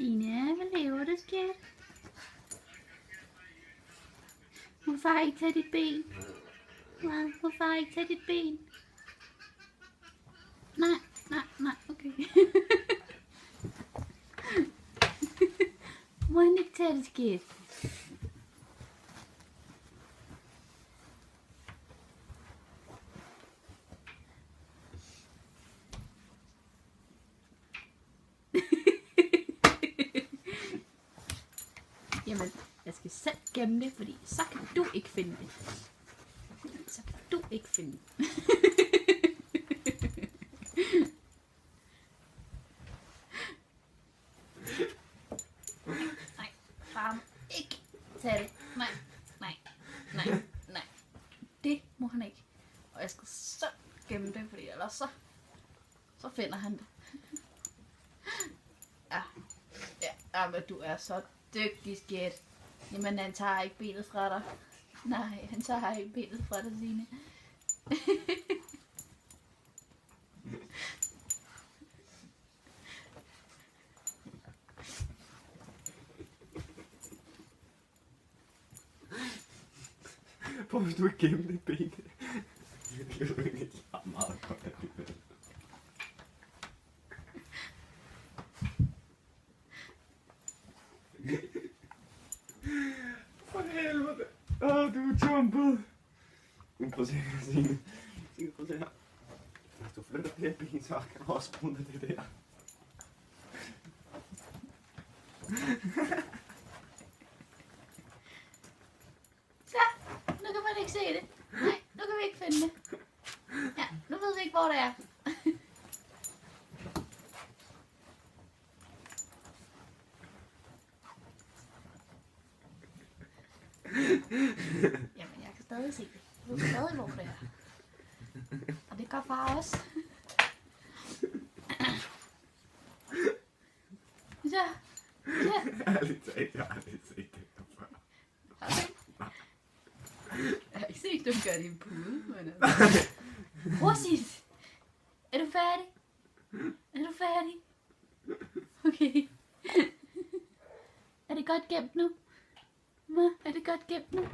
Ina, hvad laver du, skat? Må far ikke tage dit ben? Nej, må far ikke tage dit ben? Nej, okay. Må han ikke tage det, skat? Jamen, jeg skal selv gemme det, fordi så kan du ikke finde det. Så kan du ikke finde det. Nej, far må ikke tage det. Nej. Det må han ikke. Og jeg skal selv gemme det, fordi ellers så finder han det. Ja, men du er så dygtig, skat. Jamen, han tager ikke benet fra dig. Nej, han tager ikke benet fra dig, Signe. Hvor vil du ikke gemme det ben? Det er jo ikke meget godt alligevel. For helvede. Du er jumpet. Prøv at se her, Signe. Signe, prøv at se her. Hvis du flytter det her ben, så kan du også bruge det der. Så, nu kan man ikke se det. Nej, nu kan vi ikke finde det. Ja, nu ved vi ikke, hvor det er. Jamen, jeg kan stadig se det. Du ved stadig, hvor det er. Og det gør far også. Så. Ærligt talt, jeg har aldrig set det her før. Jeg har ikke set dem gøre det i en pude, men Rosit! Er du færdig? Okay. Er det godt gemt nu? Er det godt gemt nu?